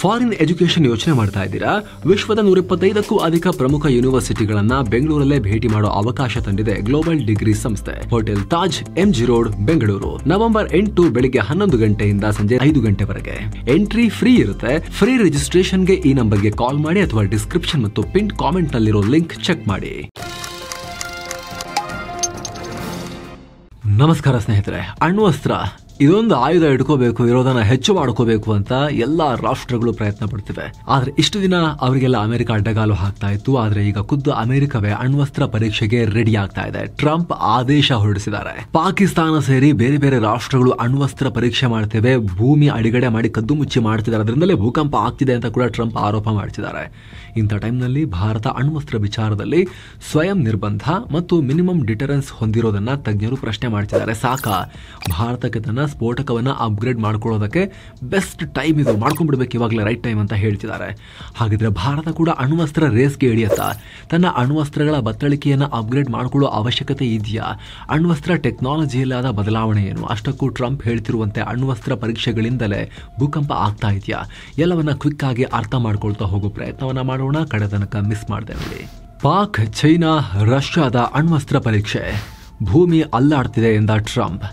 Foreign education ಯೋಚನೆ ಮಾಡ್ತಾ ಇದ್ದೀರಾ? ವಿಶ್ವದ 125ಕ್ಕೂ ಅಧಿಕ ಪ್ರಮುಖ ಯೂನಿವರ್ಸಿಟಿಗಳನ್ನ ಬೆಂಗಳೂರಲ್ಲೇ ಭೇಟಿ ಮಾಡೋ ಅವಕಾಶ ತಂದಿದೆ ಗ್ಲೋಬಲ್ ಡಿಗ್ರಿ ಸಂಸ್ಥೆ. Hotel Taj, MG road, Bengaluru. November 8 ಬೆಳಿಗ್ಗೆ 11 ಗಂಟೆಯಿಂದ ಸಂಜೆ 5 ಗಂಟೆವರೆಗೆ. ಎಂಟ್ರಿ ಫ್ರೀ ಇರುತ್ತೆ. ಫ್ರೀ ರಿಜಿಸ್ಟ್ರೇಷನ್ಗೆ ಈ ನಂಬರ್ಗೆ ಕಾಲ್ ಮಾಡಿ ಅಥವಾ ಡಿಸ್ಕ್ರಿಪ್ಷನ್ ಮತ್ತು ಪಿನ್ ಕಾಮೆಂಟ್ ನಲ್ಲಿರೋ ಲಿಂಕ್ ಚೆಕ್ ಮಾಡಿ. ನಮಸ್ಕಾರ ಸ್ನೇಹಿತರೆ. ಅಣ್ವಸ್ತ್ರ ಇದೊಂದು ಆಯುಧ ಇಟ್ಕೋಬೇಕು, ಇರೋದನ್ನ ಹೆಚ್ಚು ಮಾಡ್ಕೋಬೇಕು ಅಂತ ಎಲ್ಲಾ ರಾಷ್ಟ್ರಗಳು ಪ್ರಯತ್ನ ಪಡ್ತಿವೆ. ಆದ್ರೆ ಇಷ್ಟು ದಿನ ಅವರಿಗೆಲ್ಲ ಅಮೆರಿಕ ಅಡ್ಡಗಾಲು ಹಾಕ್ತಾ ಇತ್ತು. ಆದ್ರೆ ಈಗ ಖುದ್ದು ಅಮೆರಿಕವೇ ಅಣ್ವಸ್ತ್ರ ಪರೀಕ್ಷೆಗೆ ರೆಡಿ ಆಗ್ತಾ ಇದೆ. ಟ್ರಂಪ್ ಆದೇಶ ಹೊರಡಿಸಿದ್ದಾರೆ. ಪಾಕಿಸ್ತಾನ ಸೇರಿ ಬೇರೆ ಬೇರೆ ರಾಷ್ಟ್ರಗಳು ಅಣ್ವಸ್ತ್ರ ಪರೀಕ್ಷೆ ಮಾಡ್ತೇವೆ, ಭೂಮಿ ಅಡಿಗಡೆ ಮಾಡಿ ಕದ್ದು ಮುಚ್ಚಿ ಮಾಡ್ತಿದ್ದಾರೆ, ಅದರಿಂದಲೇ ಭೂಕಂಪ ಆಗ್ತಿದೆ ಅಂತ ಕೂಡ ಟ್ರಂಪ್ ಆರೋಪ ಮಾಡ್ತಿದ್ದಾರೆ. ಇಂಥ ಟೈಮ್ನಲ್ಲಿ ಭಾರತ ಅಣ್ವಸ್ತ್ರ ವಿಚಾರದಲ್ಲಿ ಸ್ವಯಂ ನಿರ್ಬಂಧ ಮತ್ತು ಮಿನಿಮಮ್ ಡಿಟರೆನ್ಸ್ ಹೊಂದಿರೋದನ್ನ ತಜ್ಞರು ಪ್ರಶ್ನೆ ಮಾಡ್ತಿದ್ದಾರೆ. ಸಾಕಾ ಭಾರತಕ್ಕೆ ತನ್ನ ಸ್ಫೋಟಕವನ್ನ ಅಪ್ಗ್ರೇಡ್ ಮಾಡ್ಕೊಳ್ಳೋದಕ್ಕೆ ಬೆಸ್ಟ್ ಟೈಮ್ ಇದು, ಮಾಡ್ಕೊಂಡ್ಬಿಡ್ಬೇಕು ಇವಾಗಲೇ ರೈಟ್ ಟೈಮ್ ಅಂತ ಹೇಳ್ತಿದ್ದಾರೆ. ಹಾಗಿದ್ರೆ ಭಾರತ ಕೂಡ ಅಣ್ವಸ್ತ್ರ ರೇಸ್ಗೆ ಇಳಿಯತ್ತಾ? ತನ್ನ ಅಣ್ವಸ್ತ್ರಗಳ ಬತ್ತಳಿಕೆಯನ್ನ ಅಪ್ಗ್ರೇಡ್ ಮಾಡ್ಕೊಳ್ಳೋ ಅವಶ್ಯಕತೆ ಇದೆಯಾ? ಅಣ್ವಸ್ತ್ರ ಟೆಕ್ನಾಲಜಿಯಲ್ಲಾದ ಬದಲಾವಣೆ ಏನು? ಅಷ್ಟಕ್ಕೂ ಟ್ರಂಪ್ ಹೇಳ್ತಿರುವಂತೆ ಅಣ್ವಸ್ತ್ರ ಪರೀಕ್ಷೆಗಳಿಂದಲೇ ಭೂಕಂಪ ಆಗ್ತಾ ಇದೆಯಾ? ಎಲ್ಲವನ್ನ ಕ್ವಿಕ್ ಆಗಿ ಅರ್ಥ ಮಾಡ್ಕೊಳ್ತಾ ಹೋಗೋ ಪ್ರಯತ್ನವನ್ನ ಮಾಡೋಣ. ಕಡೆ ತನಕ ಮಿಸ್ ಮಾಡ್ದೆ ನೋಡಿ. ಪಾಕ್, ಚೈನಾ, ರಷ್ಯಾದ ಅಣ್ವಸ್ತ್ರ ಪರೀಕ್ಷೆ, ಭೂಮಿ ಅಲ್ಲಾಡ್ತಿದೆ ಎಂದ ಟ್ರಂಪ್.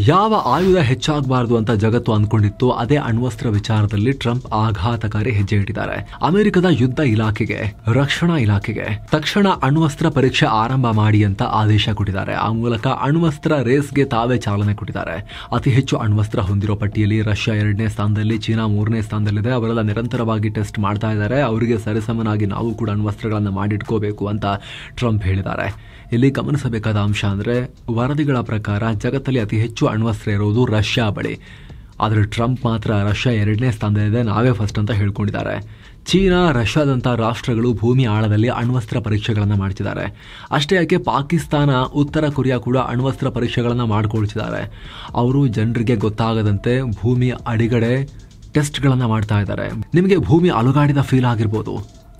ಯಾವ ಆಯುಧ ಹೆಚ್ಚಾಗಬಾರದು ಅಂತ ಜಗತ್ತು ಅಂದ್ಕೊಂಡಿತ್ತು, ಅದೇ ಅಣ್ವಸ್ತ್ರ ವಿಚಾರದಲ್ಲಿ ಟ್ರಂಪ್ ಆಘಾತಕಾರಿ ಹೆಜ್ಜೆ ಇಟ್ಟಿದ್ದಾರೆ. ಅಮೆರಿಕದ ಯುದ್ಧ ಇಲಾಖೆಗೆ, ರಕ್ಷಣಾ ಇಲಾಖೆಗೆ ತಕ್ಷಣ ಅಣ್ವಸ್ತ್ರ ಪರೀಕ್ಷೆ ಆರಂಭ ಮಾಡಿ ಅಂತ ಆದೇಶ ಕೊಟ್ಟಿದ್ದಾರೆ. ಆ ಮೂಲಕ ಅಣ್ವಸ್ತ್ರ ರೇಸ್ಗೆ ತಾವೇ ಚಾಲನೆ ಕೊಟ್ಟಿದ್ದಾರೆ. ಅತಿ ಹೆಚ್ಚು ಅಣ್ವಸ್ತ್ರ ಹೊಂದಿರೋ ಪಟ್ಟಿಯಲ್ಲಿ ರಷ್ಯಾ 2ನೇ ಸ್ಥಾನದಲ್ಲಿ, ಚೀನಾ 3ನೇ ಸ್ಥಾನದಲ್ಲಿದೆ. ಅವರೆಲ್ಲ ನಿರಂತರವಾಗಿ ಟೆಸ್ಟ್ ಮಾಡ್ತಾ ಇದ್ದಾರೆ. ಅವರಿಗೆ ಸರಿಸಮನಾಗಿ ನಾವು ಕೂಡ ಅಣ್ವಸ್ತ್ರಗಳನ್ನ ಮಾಡಿಟ್ಕೋಬೇಕು ಅಂತ ಟ್ರಂಪ್ ಹೇಳಿದ್ದಾರೆ. ಇಲ್ಲಿ ಗಮನಿಸಬೇಕಾದ ಅಂಶ ಅಂದ್ರೆ, ವರದಿಗಳ ಪ್ರಕಾರ ಜಗತ್ತಲ್ಲಿ ಅತಿ ಹೆಚ್ಚು ಅಣ್ವಸ್ತ್ರ ಇರೋದು ರಷ್ಯಾ ಬಳಿ. ಆದರೆ ಟ್ರಂಪ್ ಮಾತ್ರ ರಷ್ಯಾ 2ನೇ ಸ್ಥಾನದಲ್ಲಿದೆ, ನಾವೇ ಫಸ್ಟ್ ಅಂತ ಹೇಳ್ಕೊಂಡಿದ್ದಾರೆ. ಚೀನಾ, ರಷ್ಯಾದಂಥ ರಾಷ್ಟ್ರಗಳು ಭೂಮಿ ಆಳದಲ್ಲಿ ಅಣ್ವಸ್ತ್ರ ಪರೀಕ್ಷೆಗಳನ್ನು ಮಾಡ್ತಿದ್ದಾರೆ. ಅಷ್ಟೇ ಯಾಕೆ ಪಾಕಿಸ್ತಾನ, ಉತ್ತರ ಕೊರಿಯಾ ಕೂಡ ಅಣ್ವಸ್ತ್ರ ಪರೀಕ್ಷೆಗಳನ್ನು ಮಾಡ್ಕೊಳ್ತಿದ್ದಾರೆ. ಅವರು ಜನರಿಗೆ ಗೊತ್ತಾಗದಂತೆ ಭೂಮಿ ಅಡಿಗಡೆ ಟೆಸ್ಟ್ಗಳನ್ನು ಮಾಡ್ತಾ ಇದ್ದಾರೆ. ನಿಮಗೆ ಭೂಮಿ ಅಲುಗಾಡಿದ ಫೀಲ್ ಆಗಿರ್ಬೋದು.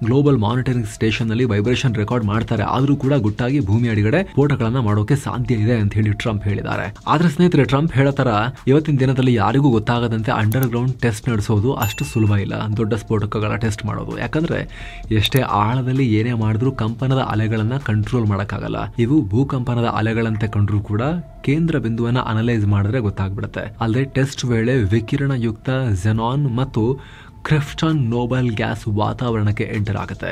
ಗ್ಲೋಬಲ್ ಮಾನಿಟರಿಂಗ್ ಸ್ಟೇಷನ್ ನಲ್ಲಿ ವೈಬ್ರೇಷನ್ ರೆಕಾರ್ಡ್ ಮಾಡ್ತಾರೆ, ಆದ್ರೂ ಕೂಡ ಗುಟ್ಟಾಗಿ ಭೂಮಿ ಅಡಿಗಡೆ ಸ್ಫೋಟಗಳನ್ನ ಮಾಡೋಕೆ ಸಾಧ್ಯ ಇದೆ ಅಂತ ಹೇಳಿ ಟ್ರಂಪ್ ಹೇಳಿದ್ದಾರೆ. ಆದ್ರೆ ಸ್ನೇಹಿತರೆ, ಟ್ರಂಪ್ ಹೇಳೋ ತರ ಇವತ್ತಿನ ದಿನದಲ್ಲಿ ಯಾರಿಗೂ ಗೊತ್ತಾಗದಂತೆ ಅಂಡರ್ ಗ್ರೌಂಡ್ ಟೆಸ್ಟ್ ನಡೆಸೋದು ಅಷ್ಟು ಸುಲಭ ಇಲ್ಲ. ದೊಡ್ಡ ಸ್ಫೋಟಕಗಳ ಟೆಸ್ಟ್ ಮಾಡೋದು, ಯಾಕಂದ್ರೆ ಎಷ್ಟೇ ಆಳದಲ್ಲಿ ಏನೇ ಮಾಡಿದ್ರು ಕಂಪನದ ಅಲೆಗಳನ್ನ ಕಂಟ್ರೋಲ್ ಮಾಡಕ್ಕಾಗಲ್ಲ. ಇವು ಭೂಕಂಪನದ ಅಲೆಗಳಂತೆ ಕಂಡ್ರೂ ಕೂಡ ಕೇಂದ್ರ ಬಿಂದುವನ್ನ ಅನಲೈಸ್ ಮಾಡಿದ್ರೆ ಗೊತ್ತಾಗ್ಬಿಡುತ್ತೆ. ಅಲ್ಲದೆ ಟೆಸ್ಟ್ ವೇಳೆ ವಿಕಿರಣಯುಕ್ತ ಝೆನಾನ್ ಮತ್ತು ಕ್ರಿಪ್ಟಾನ್ ನೋಬಲ್ ಗ್ಯಾಸ್ ವಾತಾವರಣಕ್ಕೆ ಎಂಟರ್ ಆಗುತ್ತೆ.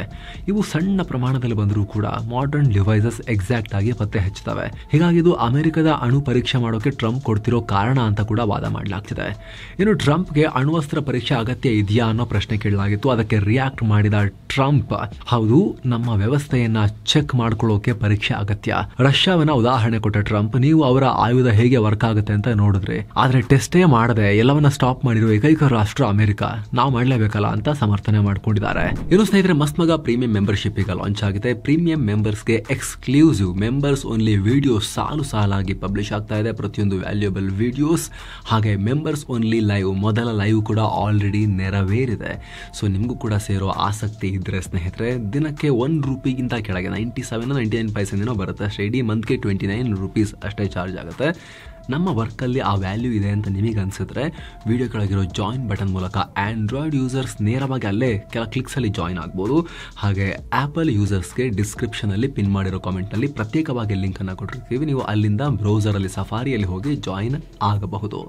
ಇವು ಸಣ್ಣ ಪ್ರಮಾಣದಲ್ಲಿ ಬಂದರೂ ಕೂಡ ಮಾಡರ್ನ್ ಡಿವೈಸಸ್ ಎಕ್ಸಾಕ್ಟ್ ಆಗಿ ಪತ್ತೆ ಹಚ್ಚುತ್ತವೆ. ಹೀಗಾಗಿ ಇದು ಅಮೆರಿಕದ ಅಣು ಪರೀಕ್ಷೆ ಮಾಡೋಕೆ ಟ್ರಂಪ್ ಕೊಡ್ತಿರೋ ಕಾರಣ ಅಂತ ಕೂಡ ವಾದ ಮಾಡಲಾಗ್ತಿದೆ. ಇನ್ನು ಟ್ರಂಪ್ಗೆ ಅಣ್ವಸ್ತ್ರ ಪರೀಕ್ಷೆ ಅಗತ್ಯ ಇದೆಯಾ ಅನ್ನೋ ಪ್ರಶ್ನೆ ಕೇಳಲಾಗಿತ್ತು. ಅದಕ್ಕೆ ರಿಯಾಕ್ಟ್ ಮಾಡಿದ ಟ್ರಂಪ್, ಹೌದು, ನಮ್ಮ ವ್ಯವಸ್ಥೆಯನ್ನ ಚೆಕ್ ಮಾಡ್ಕೊಳ್ಳೋಕೆ ಪರೀಕ್ಷೆ ಅಗತ್ಯ. ರಷ್ಯಾವನ್ನ ಉದಾಹರಣೆ ಕೊಟ್ಟ ಟ್ರಂಪ್, ನೀವು ಅವರ ಆಯುಧ ಹೇಗೆ ವರ್ಕ್ ಆಗುತ್ತೆ ಅಂತ ನೋಡಿದ್ರಿ, ಆದ್ರೆ ಟೆಸ್ಟೇ ಮಾಡದೆ ಎಲ್ಲವನ್ನ ಸ್ಟಾಪ್ ಮಾಡಿರೋ ಏಕೈಕ ರಾಷ್ಟ್ರ ಅಮೆರಿಕ. ನಾವು ಮಾಡಲೇಬೇಕಲ್ಲ ಅಂತ ಸಮರ್ಥನೆ ಮಾಡ್ಕೊಂಡಿದ್ದಾರೆ. ಇನ್ನು ಸ್ನೇಹಿತರೆ, ಮಸ್ತ್ ಮಗ ಪ್ರೀಮಿಯಂ ಮೆಂಬರ್ಶಿಪ್ ಈಗ ಲಾಂಚ್ ಆಗಿದೆ. ಪ್ರೀಮಿಯಂ ಮೆಂಬರ್ಸ್ಗೆ ಎಕ್ಸ್ಕ್ಲೂಸಿವ್ ಮೆಂಬರ್ಸ್ ಓನ್ಲಿ ವಿಡಿಯೋಸ್ ಸಾಲಾಗಿ ಪಬ್ಲಿಷ್ ಆಗ್ತಾ ಇದೆ. ಪ್ರತಿಯೊಂದು ವ್ಯಾಲ್ಯೂಬಲ್ ವಿಡಿಯೋಸ್, ಹಾಗೆ ಮೆಂಬರ್ಸ್ ಓನ್ಲಿ ಲೈವ್, ಮೊದಲ ಲೈವ್ ಕೂಡ ಆಲ್ರೆಡಿ ನೆರವೇರಿದೆ. ಸೊ ನಿಮಗೂ ಕೂಡ ಸೇರೋ ಆಸಕ್ತಿ ಇದ್ರೆ ಸ್ನೇಹಿತರೆ, ದಿನಕ್ಕೆ ₹1 ಕೆಳಗೆ 97.99 ಪೈಸೆನೋ ಬರುತ್ತೆ ಅಷ್ಟೇ. ಇಡೀ ಮಂತ್ಗೆ ₹29 ಅಷ್ಟೇ ಚಾರ್ಜ್ ಆಗುತ್ತೆ. ನಮ್ಮ ವರ್ಕಲ್ಲಿ ಆ ವ್ಯಾಲ್ಯೂ ಇದೆ ಅಂತ ನಿಮಗೆ ಅನ್ಸಿದ್ರೆ ವಿಡಿಯೋ ಕೆಳಗಿರೋ ಜಾಯಿನ್ ಬಟನ್ ಮೂಲಕ ಆಂಡ್ರಾಯ್ಡ್ ಯೂಸರ್ಸ್ ನೇರವಾಗಿ ಅಲ್ಲೇ ಕೆಲ ಕ್ಲಿಕ್ಸಲ್ಲಿ ಜಾಯಿನ್ ಆಗ್ಬೋದು. ಹಾಗೆ ಆ್ಯಪಲ್ ಯೂಸರ್ಸ್ಗೆ ಡಿಸ್ಕ್ರಿಪ್ಷನಲ್ಲಿ ಪಿನ್ ಮಾಡಿರೋ ಕಾಮೆಂಟ್ನಲ್ಲಿ ಪ್ರತ್ಯೇಕವಾಗಿ ಲಿಂಕನ್ನು ಕೊಟ್ಟಿರ್ತೀವಿ. ನೀವು ಅಲ್ಲಿಂದ ಬ್ರೌಸರಲ್ಲಿ ಸಫಾರಿಯಲ್ಲಿ ಹೋಗಿ ಜಾಯಿನ್ ಆಗಬಹುದು.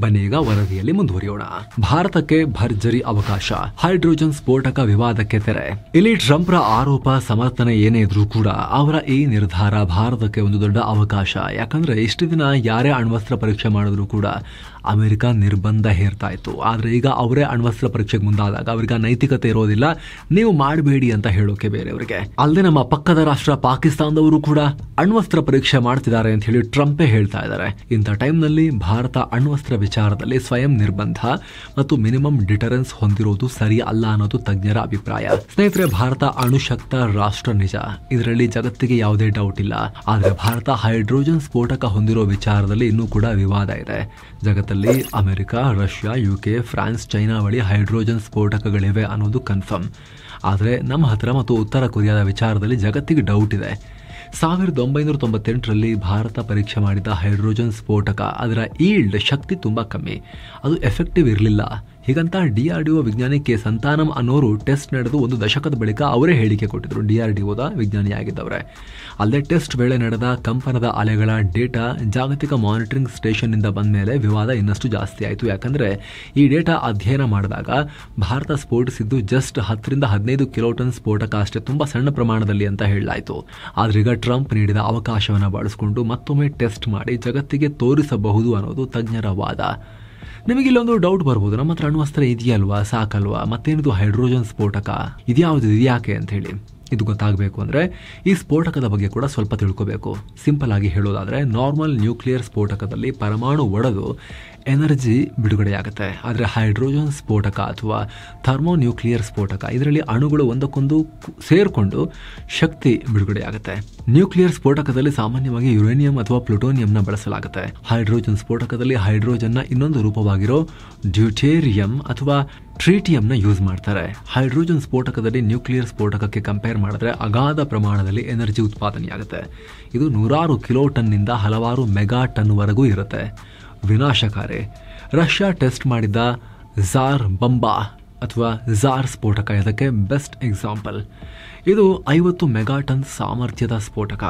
ಬನ್ನಿ ಈಗ ವರದಿಯಲ್ಲಿ ಮುಂದುವರಿಯೋಣ. ಭಾರತಕ್ಕೆ ಭರ್ಜರಿ ಅವಕಾಶ, ಹೈಡ್ರೋಜನ್ ಸ್ಫೋಟಕ ವಿವಾದಕ್ಕೆ ತೆರೆ. ಇಲ್ಲಿ ಟ್ರಂಪ್ರ ಆರೋಪ ಸಮರ್ಥನೆ ಏನೇ ಇದ್ರೂ ಕೂಡ ಅವರ ಈ ನಿರ್ಧಾರ ಭಾರತಕ್ಕೆ ಒಂದು ದೊಡ್ಡ ಅವಕಾಶ. ಯಾಕಂದ್ರೆ ಇಷ್ಟು ದಿನ ಯಾರೇ ಅಣ್ವಸ್ತ್ರ ಪರೀಕ್ಷೆ ಮಾಡಿದ್ರು ಕೂಡ ಅಮೆರಿಕ ನಿರ್ಬಂಧ ಹೇರ್ತಾ ಇತ್ತು. ಆದ್ರೆ ಈಗ ಅವರೇ ಅಣ್ವಸ್ತ್ರ ಪರೀಕ್ಷೆಗೆ ಮುಂದಾದಾಗ ಅವರಿಗೆ ನೈತಿಕತೆ ಇರೋದಿಲ್ಲ, ನೀವು ಮಾಡಬೇಡಿ ಅಂತ ಹೇಳೋಕೆ ಬೇರೆಯವರಿಗೆ. ಅಲ್ಲದೆ ನಮ್ಮ ಪಕ್ಕದ ರಾಷ್ಟ್ರ ಪಾಕಿಸ್ತಾನದವರು ಕೂಡ ಅಣ್ವಸ್ತ್ರ ಪರೀಕ್ಷೆ ಮಾಡ್ತಿದ್ದಾರೆ ಅಂತ ಹೇಳಿ ಟ್ರಂಪೇ ಹೇಳ್ತಾ ಇದ್ದಾರೆ. ಇಂಥ ಟೈಮ್ನಲ್ಲಿ ಭಾರತ ಅಣ್ವಸ್ತ್ರ ವಿಚಾರದಲ್ಲಿ ಸ್ವಯಂ ನಿರ್ಬಂಧ ಮತ್ತು ಮಿನಿಮಮ್ ಡಿಟರೆನ್ಸ್ ಹೊಂದಿರೋದು ಸರಿ ಅಲ್ಲ ಅನ್ನೋದು ತಜ್ಞರ ಅಭಿಪ್ರಾಯ. ಸ್ನೇಹಿತರೆ, ಭಾರತ ಅಣುಶಕ್ತ ರಾಷ್ಟ್ರ ನಿಜ, ಇದರಲ್ಲಿ ಜಗತ್ತಿಗೆ ಯಾವುದೇ ಡೌಟ್ ಇಲ್ಲ. ಆದ್ರೆ ಭಾರತ ಹೈಡ್ರೋಜನ್ ಸ್ಫೋಟಕ ಹೊಂದಿರೋ ವಿಚಾರದಲ್ಲಿ ಇನ್ನೂ ಕೂಡ ವಿವಾದ ಇದೆ. ಜಗತ್ತಲ್ಲಿ America, Russia, UK, France, China ಬಳಿ ಹೈಡ್ರೋಜನ್ ಸ್ಫೋಟಕಗಳಿವೆ ಅನ್ನೋದು ಕನ್ಫರ್ಮ್. ಆದರೆ ನಮ್ಮ ಹತ್ರ ಮತ್ತು ಉತ್ತರ ಕೊರಿಯಾದ ವಿಚಾರದಲ್ಲಿ ಜಗತ್ತಿಗೆ ಡೌಟ್ ಇದೆ. 1998ರಲ್ಲಿ ಭಾರತ ಪರೀಕ್ಷೆ ಮಾಡಿದ ಹೈಡ್ರೋಜನ್ ಸ್ಫೋಟಕ, ಅದರ ಈಲ್ಡ್ ಶಕ್ತಿ ತುಂಬಾ ಕಮ್ಮಿ, ಅದು ಎಫೆಕ್ಟಿವ್ ಇರಲಿಲ್ಲ. ಹೀಗಂತ DRDO ವಿಜ್ಞಾನಿ ಕೆ ಸಂತಾನಂ ಅನ್ನೋರು ಟೆಸ್ಟ್ ನಡೆದು 1 ದಶಕದ ಬಳಿಕ ಅವರೇ ಹೇಳಿಕೆ ಕೊಟ್ಟಿದ್ರು, DRDOದ ವಿಜ್ಞಾನಿಯಾಗಿದ್ದವರೇ. ಅಲ್ಲದೆ ಟೆಸ್ಟ್ ವೇಳೆ ನಡೆದ ಕಂಪನದ ಅಲೆಗಳ ಡೇಟಾ ಜಾಗತಿಕ ಮಾನಿಟರಿಂಗ್ ಸ್ಟೇಷನ್ ನಿಂದ ಬಂದ ಮೇಲೆ ವಿವಾದ ಇನ್ನಷ್ಟು ಜಾಸ್ತಿ ಆಯಿತು. ಯಾಕಂದ್ರೆ ಈ ಡೇಟಾ ಅಧ್ಯಯನ ಮಾಡಿದಾಗ ಭಾರತ ಸ್ಫೋಟಿಸಿದ್ದು ಜಸ್ಟ್ 10 ರಿಂದ 15 ಕಿಲೋಟನ್ ಸ್ಫೋಟಕ ಅಷ್ಟೇ, ತುಂಬಾ ಸಣ್ಣ ಪ್ರಮಾಣದಲ್ಲಿ ಅಂತ ಹೇಳಲಾಯಿತು. ಆದ್ರೀಗ ಟ್ರಂಪ್ ನೀಡಿದ ಅವಕಾಶವನ್ನು ಬಳಸಿಕೊಂಡು ಮತ್ತೊಮ್ಮೆ ಟೆಸ್ಟ್ ಮಾಡಿ ಜಗತ್ತಿಗೆ ತೋರಿಸಬಹುದು ಅನ್ನೋದು ತಜ್ಞರ ವಾದ. ನಿಮಗಿಲ್ಲೊಂದು ಡೌಟ್ ಬರ್ಬೋದು, ನಮ್ಮ ಹತ್ರ ಅಣ್ವಸ್ತ್ರ ಇದೆಯಲ್ವಾ, ಸಾಕಲ್ವಾ, ಮತ್ತೇನಿದು ಹೈಡ್ರೋಜನ್ ಸ್ಫೋಟಕ ಇದ್ಯಾವುದು, ಇದ್ಯಾಕೆ ಅಂತ ಹೇಳಿ. ಇದು ಗೊತ್ತಾಗಬೇಕು ಅಂದರೆ ಈ ಸ್ಫೋಟಕದ ಬಗ್ಗೆ ಕೂಡ ಸ್ವಲ್ಪ ತಿಳ್ಕೋಬೇಕು. ಸಿಂಪಲ್ ಆಗಿ ಹೇಳೋದಾದರೆ ನಾರ್ಮಲ್ ನ್ಯೂಕ್ಲಿಯರ್ ಸ್ಫೋಟಕದಲ್ಲಿ ಪರಮಾಣು ಒಡೆದು ಎನರ್ಜಿ ಬಿಡುಗಡೆಯಾಗುತ್ತೆ. ಆದರೆ ಹೈಡ್ರೋಜನ್ ಸ್ಫೋಟಕ ಅಥವಾ ಥರ್ಮೋನ್ಯೂಕ್ಲಿಯರ್ ಸ್ಫೋಟಕ ಇದರಲ್ಲಿ ಅಣುಗಳು ಒಂದಕ್ಕೊಂದು ಸೇರಿಕೊಂಡು ಶಕ್ತಿ ಬಿಡುಗಡೆಯಾಗುತ್ತೆ. ನ್ಯೂಕ್ಲಿಯರ್ ಸ್ಫೋಟಕದಲ್ಲಿ ಸಾಮಾನ್ಯವಾಗಿ ಯುರೇನಿಯಂ ಅಥವಾ ಪ್ಲುಟೋನಿಯಂನ ಬಳಸಲಾಗುತ್ತೆ. ಹೈಡ್ರೋಜನ್ ಸ್ಫೋಟಕದಲ್ಲಿ ಹೈಡ್ರೋಜನ್ನ ಇನ್ನೊಂದು ರೂಪವಾಗಿರೋ ಡ್ಯೂಟೇರಿಯಂ ಅಥವಾ ಟ್ರೀಟಿಯಂನ ಯೂಸ್ ಮಾಡ್ತಾರೆ. ಹೈಡ್ರೋಜನ್ ಸ್ಫೋಟಕದಲ್ಲಿ ನ್ಯೂಕ್ಲಿಯರ್ ಸ್ಫೋಟಕಕ್ಕೆ ಕಂಪೇರ್ ಮಾಡಿದ್ರೆ ಅಗಾಧ ಪ್ರಮಾಣದಲ್ಲಿ ಎನರ್ಜಿ ಉತ್ಪಾದನೆಯಾಗುತ್ತೆ. ಇದು 100 ಕಿಲೋಟನ್ನಿಂದ ಹಲವಾರು ಮೆಗಾ ಟನ್ವರೆಗೂ ಇರುತ್ತೆ. ವಿನಾಶಕಾರಿ. ರಷ್ಯಾ ಟೆಸ್ಟ್ ಮಾಡಿದ್ದ ಝಾರ್ ಬಂಬಾ ಅಥವಾ ಝಾರ್ ಸ್ಫೋಟಕ ಇದಕ್ಕೆ ಬೆಸ್ಟ್ ಎಕ್ಸಾಂಪಲ್. ಇದು 50 ಮೆಗಾಟನ್ ಸಾಮರ್ಥ್ಯದ ಸ್ಫೋಟಕ.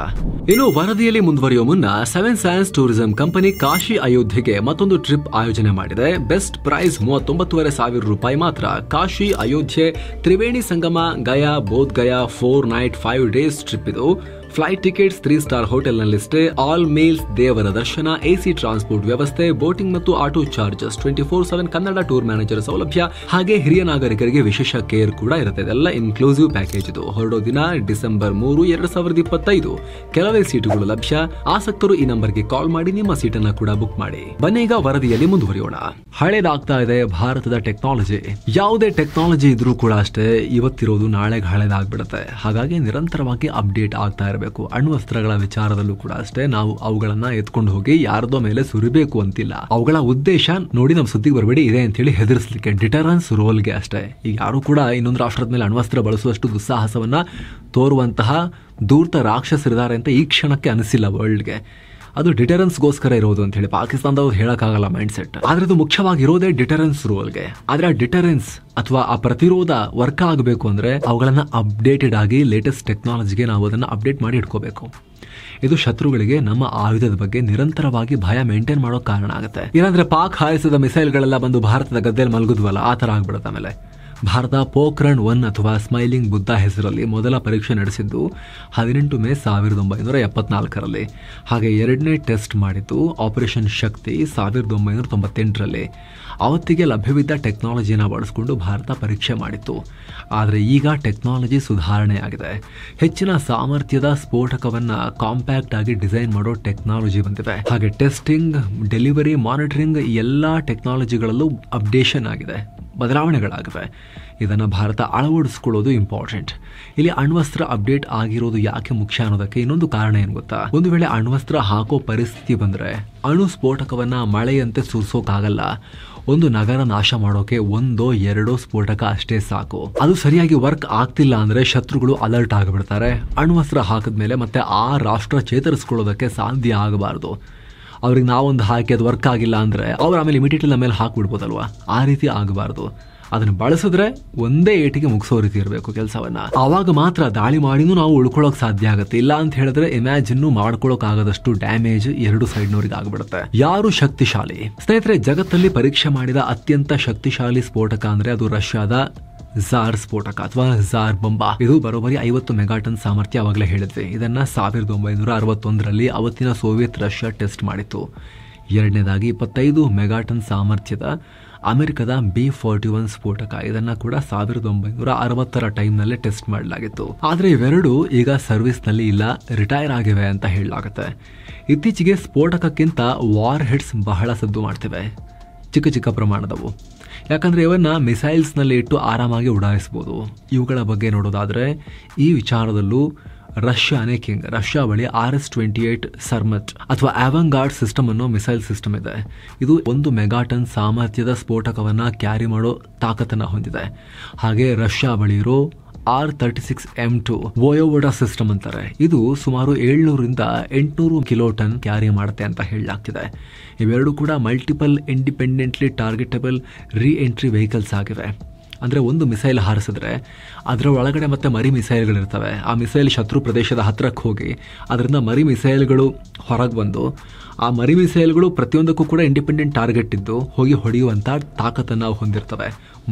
ಇನ್ನು ವರದಿಯಲ್ಲಿ ಮುಂದುವರಿಯುವ ಮುನ್ನ 7 ಸೈನ್ಸ್ ಟೂರಿಸಂ ಕಂಪನಿ ಕಾಶಿ ಅಯೋಧ್ಯೆಗೆ ಮತ್ತೊಂದು ಟ್ರಿಪ್ ಆಯೋಜನೆ ಮಾಡಿದೆ. ಬೆಸ್ಟ್ ಪ್ರೈಸ್ 39,500 ರೂಪಾಯಿ ಮಾತ್ರ. Kashi Ayodhya Triveni Sangam Gaya Bodh Gaya 4 night 5 days trip ಇದು. ಫ್ಲೈಟ್ ಟಿಕೆಟ್ಸ್ 3 ಸ್ಟಾರ್ ಹೋಟೆಲ್ನಲ್ಲಿ ಸ್ಟೇ, ಆಲ್ ಮೀಲ್ಸ್, ದೇವರ ದರ್ಶನ, AC ಟ್ರಾನ್ಸ್ಪೋರ್ಟ್ ವ್ಯವಸ್ಥೆ, ಬೋಟಿಂಗ್ ಮತ್ತು auto charges, 24/7 Kannada tour manager ಸೌಲಭ್ಯ, ಹಾಗೆ ಹಿರಿಯ ನಾಗರಿಕರಿಗೆ ವಿಶೇಷ ಕೇರ್ ಕೂಡ ಇರುತ್ತೆ. ಇದೆಲ್ಲ ಇನ್ಕ್ಲೂಸಿವ್ ಪ್ಯಾಕೇಜ್ ಇದು. ಹೊರಡೋ ದಿನ ಡಿಸೆಂಬರ್ 3, 2025. ಕೆಲವೇ ಸೀಟುಗಳು ಲಭ್ಯ. ಆಸಕ್ತರು ಈ ನಂಬರ್ಗೆ ಕಾಲ್ ಮಾಡಿ ನಿಮ್ಮ ಸೀಟನ್ನ ಕೂಡ ಬುಕ್ ಮಾಡಿ. ಬನ್ನಿ ಈಗ ವರದಿಯಲ್ಲಿ ಮುಂದುವರಿಯೋಣ. ಹಳೇದಾಗ್ತಾ ಇದೆ ಭಾರತದ ಟೆಕ್ನಾಲಜಿ. ಯಾವುದೇ ಟೆಕ್ನಾಲಜಿ ಇದ್ರೂ ಕೂಡ ಅಷ್ಟೇ, ಇವತ್ತಿರೋದು ನಾಳೆಗೆ ಹಳೇದಾಗ್ಬಿಡುತ್ತೆ. ಹಾಗಾಗಿ ನಿರಂತರವಾಗಿ ಅಪ್ಡೇಟ್ ಆಗ್ತಾ ಇರಬೇಕು. ಅಣ್ವಸ್ತ್ರಗಳ ವಿಚಾರದಲ್ಲೂ ಕೂಡ ಅಷ್ಟೇ, ನಾವು ಅವುಗಳನ್ನ ಎತ್ಕೊಂಡು ಹೋಗಿ ಯಾರದೋ ಮೇಲೆ ಸುರಿಬೇಕು ಅಂತಿಲ್ಲ. ಅವುಗಳ ಉದ್ದೇಶ ನೋಡಿ ನಮ್ಮ ಸುದ್ದಿಗೆ ಬರಬೇಡಿ ಇದೆ ಅಂತ ಹೇಳಿ ಹೆದರಿಸಲಿಕ್ಕೆ, ಡಿಟರೆನ್ಸ್ ರೋಲ್ಗೆ ಅಷ್ಟೇ. ಈಗ ಯಾರು ಕೂಡ ಇನ್ನೊಂದು ರಾಷ್ಟ್ರದ ಮೇಲೆ ಅಣ್ವಸ್ತ್ರ ಬಳಸುವಷ್ಟು ದುಸ್ಸಾಹಸವನ್ನ ತೋರುವಂತಹ ಧೂರ್ತ ರಾಕ್ಷಸರಿದ್ದಾರೆ ಅಂತ ಈ ಕ್ಷಣಕ್ಕೆ ಅನಿಸಿಲ್ಲ ವರ್ಲ್ಡ್ಗೆ. ಅದು ಡಿಟರೆನ್ಸ್ಗೋಸ್ಕರ ಇರೋದು ಅಂತ ಹೇಳಿ ಪಾಕಿಸ್ತಾನದವ್ರು ಹೇಳಕ್ಕಾಗಲ್ಲ ಮೈಂಡ್ ಸೆಟ್. ಆದ್ರೆ ಅದು ಮುಖ್ಯವಾಗಿರೋದೇ ಡಿಟರೆನ್ಸ್ ರೋಲ್ಗೆ. ಆದ್ರೆ ಆ ಡಿಟರೆನ್ಸ್ ಅಥವಾ ಆ ಪ್ರತಿರೋಧ ವರ್ಕ್ ಆಗಬೇಕು ಅಂದ್ರೆ ಅವುಗಳನ್ನ ಅಪ್ಡೇಟೆಡ್ ಆಗಿ ಲೇಟೆಸ್ಟ್ ಟೆಕ್ನಾಲಜಿಗೆ ನಾವು ಅದನ್ನ ಅಪ್ಡೇಟ್ ಮಾಡಿ ಇಟ್ಕೋಬೇಕು. ಇದು ಶತ್ರುಗಳಿಗೆ ನಮ್ಮ ಆಯುಧದ ಬಗ್ಗೆ ನಿರಂತರವಾಗಿ ಭಯ ಮೇಂಟೈನ್ ಮಾಡೋ ಕಾರಣ ಆಗುತ್ತೆ. ಇಲ್ಲಾಂದ್ರೆ ಪಾಕ್ ಹಾರಿಸಿದ ಮಿಸೈಲ್ಗಳೆಲ್ಲ ಬಂದು ಭಾರತದ ಗದ್ದೆಯಲ್ಲಿ ಮಲಗುದ್ವಲ್ಲ, ಆ ತರ ಆಗ್ಬಿಡುತ್ತೆ. ಆಮೇಲೆ ಭಾರತ ಪೋಖ್ರಣ್ 1 ಅಥವಾ ಸ್ಮೈಲಿಂಗ್ ಬುದ್ಧ ಹೆಸರಲ್ಲಿ ಮೊದಲ ಪರೀಕ್ಷೆ ನಡೆಸಿದ್ದು 18 ಮೇ 1974ರಲ್ಲಿ. ಹಾಗೆ ಎರಡನೇ ಟೆಸ್ಟ್ ಮಾಡಿದ್ದು ಆಪರೇಷನ್ ಶಕ್ತಿ 1998ರಲ್ಲಿ. ಅವತ್ತಿಗೆ ಲಭ್ಯವಿದ್ದ ಟೆಕ್ನಾಲಜಿನ ಬಳಸಿಕೊಂಡು ಭಾರತ ಪರೀಕ್ಷೆ ಮಾಡಿತ್ತು. ಆದರೆ ಈಗ ಟೆಕ್ನಾಲಜಿ ಸುಧಾರಣೆಯಾಗಿದೆ. ಹೆಚ್ಚಿನ ಸಾಮರ್ಥ್ಯದ ಸ್ಫೋಟಕವನ್ನ ಕಾಂಪ್ಯಾಕ್ಟ್ ಆಗಿ ಡಿಸೈನ್ ಮಾಡೋ ಟೆಕ್ನಾಲಜಿ ಬಂದಿದೆ. ಹಾಗೆ ಟೆಸ್ಟಿಂಗ್, ಡೆಲಿವರಿ, ಮಾನಿಟರಿಂಗ್ ಎಲ್ಲಾ ಟೆಕ್ನಾಲಜಿಗಳಲ್ಲೂ ಅಪ್ಡೇಷನ್ ಆಗಿದೆ, ಬದಲಾವಣೆಗಳಾಗಿವೆ. ಇದನ್ನು ಭಾರತ ಅಳವಡಿಸಿಕೊಳ್ಳೋದು ಇಂಪಾರ್ಟೆಂಟ್. ಇಲ್ಲಿ ಅಣ್ವಸ್ತ್ರ ಅಪ್ಡೇಟ್ ಆಗಿರೋದು ಯಾಕೆ ಮುಖ್ಯ ಅನ್ನೋದಕ್ಕೆ ಇನ್ನೊಂದು ಕಾರಣ ಏನು ಗೊತ್ತಾ? ಒಂದು ವೇಳೆ ಅಣ್ವಸ್ತ್ರ ಹಾಕೋ ಪರಿಸ್ಥಿತಿ ಬಂದ್ರೆ ಅಣು ಸ್ಫೋಟಕವನ್ನ ಮಳೆಯಂತೆ ಸುರಿಸೋಕಾಗಲ್ಲ. ಒಂದು ನಗರ ನಾಶ ಮಾಡೋಕೆ 1-2 ಸ್ಫೋಟಕ ಅಷ್ಟೇ ಸಾಕು. ಅದು ಸರಿಯಾಗಿ ವರ್ಕ್ ಆಗ್ತಿಲ್ಲ ಅಂದ್ರೆ ಶತ್ರುಗಳು ಅಲರ್ಟ್ ಆಗಿಬಿಡ್ತಾರೆ. ಅಣ್ವಸ್ತ್ರ ಹಾಕಿದ್ಮೇಲೆ ಮತ್ತೆ ಆ ರಾಷ್ಟ್ರ ಚೇತರಿಸ್ಕೊಳ್ಳೋದಕ್ಕೆ ಸಾಧ್ಯ ಆಗಬಾರದು. ಅವ್ರಿಗೆ ನಾವೊಂದು ಹಾಕಿ ಅದು ವರ್ಕ್ ಆಗಿಲ್ಲ ಅಂದ್ರೆ ಅವ್ರು ಆಮೇಲೆ ಇಮಿಡಿಯೇಟ್ಲಿ ನಮ್ಮ ಮೇಲೆ ಹಾಕ್ಬಿಡ್ಬೋದಲ್ವಾ. ಆ ರೀತಿ ಆಗಬಾರ್ದು. ಅದನ್ನು ಬಳಸಿದ್ರೆ ಒಂದೇ ಏಟಿಗೆ ಮುಗಿಸೋ ರೀತಿ ಇರಬೇಕು ಕೆಲಸವನ್ನ. ಆವಾಗ ಮಾತ್ರ ದಾಳಿ ಮಾಡಿನೂ ನಾವು ಉಳ್ಕೊಳ್ಳೋಕೆ ಸಾಧ್ಯ ಆಗುತ್ತೆ. ಇಲ್ಲ ಅಂತ ಹೇಳಿದ್ರೆ ಇಮ್ಯಾಜಿನ್ ಮಾಡ್ಕೊಳ್ಳೋಕ್ ಆಗದಷ್ಟು ಡ್ಯಾಮೇಜ್ 2 ಸೈಡ್ನವರಿಗೆ ಆಗ್ಬಿಡುತ್ತೆ. ಯಾರು ಶಕ್ತಿಶಾಲಿ? ಸ್ನೇಹಿತರೆ, ಜಗತ್ತಲ್ಲಿ ಪರೀಕ್ಷೆ ಮಾಡಿದ ಅತ್ಯಂತ ಶಕ್ತಿಶಾಲಿ ಸ್ಫೋಟಕ ಅಂದ್ರೆ ಅದು ರಷ್ಯಾದ ಝಾರ್ ಸ್ಫೋಟಕ ಅಥವಾ ಝಾರ್ ಬಂಬಾ. ಇದು ಬರೋಬ್ಬರಿ 50 ಮೆಗಾಟನ್ ಸಾಮರ್ಥ್ಯ ಅವಾಗಲೇ ಹೇಳಿದ್ವಿ. ಇದನ್ನ 1961ರಲ್ಲಿ ಅವತ್ತಿನ ಸೋವಿಯತ್ ರಷ್ಯಾ ಟೆಸ್ಟ್ ಮಾಡಿತ್ತು. ಎರಡನೇದಾಗಿ 25 ಮೆಗಾಟನ್ ಸಾಮರ್ಥ್ಯದ ಅಮೆರಿಕದ B-41 ಸ್ಫೋಟಕ. ಇದನ್ನ ಕೂಡ 1960ರ ಟೈಮ್ನಲ್ಲೇ ಟೆಸ್ಟ್ ಮಾಡಲಾಗಿತ್ತು. ಆದ್ರೆ ಇವೆರಡು ಈಗ ಸರ್ವಿಸ್ ನಲ್ಲಿ ಇಲ್ಲ, ರಿಟೈರ್ ಆಗಿವೆ ಅಂತ ಹೇಳಲಾಗುತ್ತೆ. ಇತ್ತೀಚೆಗೆ ಸ್ಫೋಟಕಕ್ಕಿಂತ ವಾರ್ ಹೆಡ್ಸ್ ಬಹಳ ಸದ್ದು ಮಾಡ್ತಿವೆ, ಚಿಕ್ಕ ಚಿಕ್ಕ ಪ್ರಮಾಣದವು. ಯಾಕಂದ್ರೆ ಇವನ್ನ ಮಿಸೈಲ್ಸ್ ನಲ್ಲಿ ಇಟ್ಟು ಆರಾಮಾಗಿ ಉಡಾಯಿಸಬಹುದು. ಇವುಗಳ ಬಗ್ಗೆ ನೋಡೋದಾದ್ರೆ ಈ ವಿಚಾರದಲ್ಲೂ ರಷ್ಯಾನೇ ಕಿಂಗ್. ರಷ್ಯಾ ಬಳಿ RS-28 ಸರ್ಮತ್ ಅಥವಾ ಅವಾಂಗಾರ್ಡ್ ಸಿಸ್ಟಮ್ ಅನ್ನೋ ಮಿಸೈಲ್ ಸಿಸ್ಟಮ್ ಇದೆ. ಇದು 1 ಮೆಗಾಟನ್ ಸಾಮರ್ಥ್ಯದ ಸ್ಫೋಟಕವನ್ನ ಕ್ಯಾರಿ ಮಾಡೋ ತಾಕತ್ತನ್ನ ಹೊಂದಿದೆ. ಹಾಗೆ ರಷ್ಯಾ ಬಳಿ ಇರೋ R-36M2 ವೋಯೋವೋಡಾ ಸಿಸ್ಟಮ್ ಅಂತಾರೆ. ಇದು ಸುಮಾರು 700ರಿಂದ 800 ಕಿಲೋಟನ್ ಕ್ಯಾರಿ ಮಾಡುತ್ತೆ ಅಂತ ಹೇಳಲಾಗ್ತಿದೆ. ಇವೆರಡು ಕೂಡ ಮಲ್ಟಿಪಲ್ ಇಂಡಿಪೆಂಡೆಂಟ್ಲಿ ಟಾರ್ಗೆಟಬಲ್ ರೀ ಎಂಟ್ರಿ ವೆಹಿಕಲ್ಸ್ ಆಗಿವೆ. ಅಂದರೆ ಒಂದು ಮಿಸೈಲ್ ಹಾರಿಸಿದ್ರೆ ಅದರ ಒಳಗಡೆ ಮತ್ತೆ ಮರಿ ಮಿಸೈಲ್ಗಳಿರ್ತವೆ. ಆ ಮಿಸೈಲ್ ಶತ್ರು ಪ್ರದೇಶದ ಹತ್ತಿರಕ್ಕೆ ಹೋಗಿ ಅದರಿಂದ ಮರಿ ಮಿಸೈಲ್ಗಳು ಹೊರಗೆ ಬಂದು ಆ ಮರಿ ಮಿಸೈಲ್ಗಳು ಪ್ರತಿಯೊಂದಕ್ಕೂ ಕೂಡ ಇಂಡಿಪೆಂಡೆಂಟ್ ಟಾರ್ಗೆಟ್ ಇದ್ದು ಹೋಗಿ ಹೊಡೆಯುವಂಥ ತಾಕತ್ತನ್ನು ಹೊಂದಿರ್ತವೆ.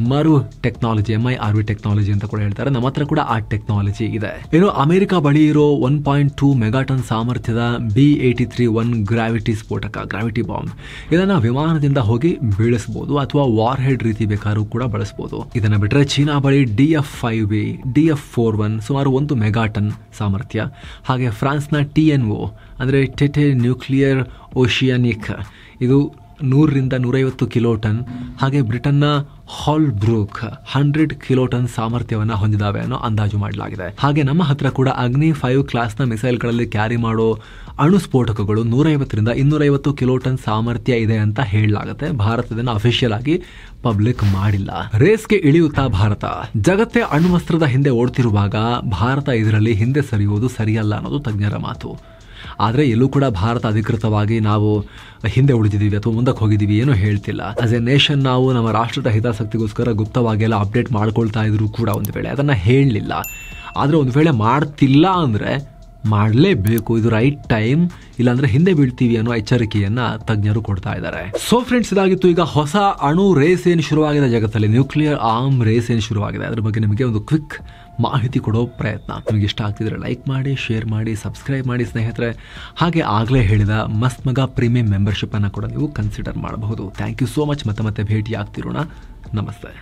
ಮರು ಟೆಕ್ನಾಲಜಿ, MIRV ಟೆಕ್ನಾಲಜಿ ಅಂತ ಕೂಡ ಹೇಳ್ತಾರೆ. ನಮ್ಮ ಹತ್ರ ಕೂಡ ಆ ಟೆಕ್ನಾಲಜಿ ಇದೆ. ಇನ್ನು ಅಮೆರಿಕ ಬಳಿ ಇರೋ 1.2 ಮೆಗಾಟನ್ ಸಾಮರ್ಥ್ಯದ B-83-1 ಗ್ರಾವಿಟಿ ಸ್ಫೋಟಕ, ಗ್ರಾವಿಟಿ ಬಾಂಬ್, ಇದನ್ನ ವಿಮಾನದಿಂದ ಹೋಗಿ ಬೀಳಿಸಬಹುದು ಅಥವಾ ವಾರ್ ಹೆಡ್ ರೀತಿ ಬೇಕಾದ್ರೂ ಕೂಡ ಬಳಸಬಹುದು. ಇದನ್ನ ಬಿಟ್ಟರೆ ಚೀನಾ ಬಳಿ DF-5B, DF-41 ಸುಮಾರು 1 ಮೆಗಾಟನ್ ಸಾಮರ್ಥ್ಯ, ಹಾಗೆ ಫ್ರಾನ್ಸ್ನ TNO ಅಂದರೆ ಟೆಟೆ ನ್ಯೂಕ್ಲಿಯರ್ ಓಷಿಯಾನಿಕ್, ಇದು 100ರಿಂದ 150 ಕಿಲೋಟನ್, ಹಾಗೆ ಬ್ರಿಟನ್ನ ಹಾಲ್ಬ್ರೂಕ್ 100 ಕಿಲೋಟನ್ ಸಾಮರ್ಥ್ಯವನ್ನು ಹೊಂದಿದಾವೆ ಅನ್ನೋ ಅಂದಾಜು ಮಾಡಲಾಗಿದೆ. ಹಾಗೆ ನಮ್ಮ ಹತ್ರ ಕೂಡ ಅಗ್ನಿ 5 ಕ್ಲಾಸ್ನ ಮಿಸೈಲ್ಗಳಲ್ಲಿ ಕ್ಯಾರಿ ಮಾಡೋ ಅಣು ಸ್ಫೋಟಕಗಳು 150ರಿಂದ 250 ಕಿಲೋಟನ್ ಸಾಮರ್ಥ್ಯ ಇದೆ ಅಂತ ಹೇಳಲಾಗುತ್ತೆ. ಭಾರತದನ್ನ ಅಫಿಷಿಯಲ್ ಆಗಿ ಪಬ್ಲಿಕ್ ಮಾಡಿಲ್ಲ. ರೇಸ್ಗೆ ಇಳಿಯುತ್ತಾ ಭಾರತ. ಜಗತ್ತೇ ಅಣ್ವಸ್ತ್ರದ ಹಿಂದೆ ಓಡ್ತಿರುವಾಗ ಭಾರತ ಇದರಲ್ಲಿ ಹಿಂದೆ ಸರಿಯುವುದು ಸರಿಯಲ್ಲ ಅನ್ನೋದು ತಜ್ಞರ ಮಾತು. ಆದರೆ ಎಲ್ಲೂ ಕೂಡ ಭಾರತ ಅಧಿಕೃತವಾಗಿ ನಾವು ಹಿಂದೆ ಉಳಿದಿದ್ದೀವಿ ಅಥವಾ ಮುಂದಕ್ಕೆ ಹೋಗಿದ್ದೀವಿ ಏನೋ ಹೇಳ್ತಿಲ್ಲ. ಆಸ್ ಎ ನೇಷನ್ ನಾವು ನಮ್ಮ ರಾಷ್ಟ್ರದ ಹಿತಾಸಕ್ತಿಗೋಸ್ಕರ ಗುಪ್ತವಾಗಿ ಎಲ್ಲ ಅಪ್ಡೇಟ್ ಮಾಡ್ಕೊಳ್ತಾ ಇದ್ರು ಕೂಡ ಒಂದು ವೇಳೆ ಅದನ್ನು ಹೇಳಲಿಲ್ಲ. ಆದರೆ ಒಂದು ವೇಳೆ ಮಾಡ್ತಿಲ್ಲ ಅಂದರೆ ಮಾಡಲೇಬೇಕು, ಇದು ರೈಟ್ ಟೈಮ್, ಇಲ್ಲಾಂದ್ರೆ ಹಿಂದೆ ಬೀಳ್ತೀವಿ ಅನ್ನೋ ಎಚ್ಚರಿಕೆಯನ್ನ ತಜ್ಞರು ಕೊಡ್ತಾ ಇದ್ದಾರೆ. ಸೊ ಫ್ರೆಂಡ್ಸ್, ಇದಾಗಿತ್ತು ಈಗ ಹೊಸ ಅಣು ರೇಸ್ ಏನು ಶುರುವಾಗಿದೆ ಜಗತ್ತಲ್ಲಿ, ನ್ಯೂಕ್ಲಿಯರ್ ಆರ್ಮ್ ರೇಸ್ ಏನು ಶುರುವಾಗಿದೆ, ಅದ್ರ ಬಗ್ಗೆ ನಿಮಗೆ ಒಂದು ಕ್ವಿಕ್ ಮಾಹಿತಿ ಕೊಡೋ ಪ್ರಯತ್ನ. ನಿಮಗೆ ಇಷ್ಟ ಆಗ್ತಿದ್ರೆ ಲೈಕ್ ಮಾಡಿ, ಶೇರ್ ಮಾಡಿ, ಸಬ್ಸ್ಕ್ರೈಬ್ ಮಾಡಿ ಸ್ನೇಹಿತರೆ. ಹಾಗೆ ಆಗಲೇ ಹೇಳಿದ ಮಸ್ತ್ ಮಗ ಪ್ರೀಮಿಯಂ ಮೆಂಬರ್ಶಿಪ್ ಅನ್ನು ಕೂಡ ನೀವು ಕನ್ಸಿಡರ್ ಮಾಡಬಹುದು. Thank you so much. ಮತ್ತೆ ಭೇಟಿ ಆಗ್ತಿರೋಣ. ನಮಸ್ತೆ.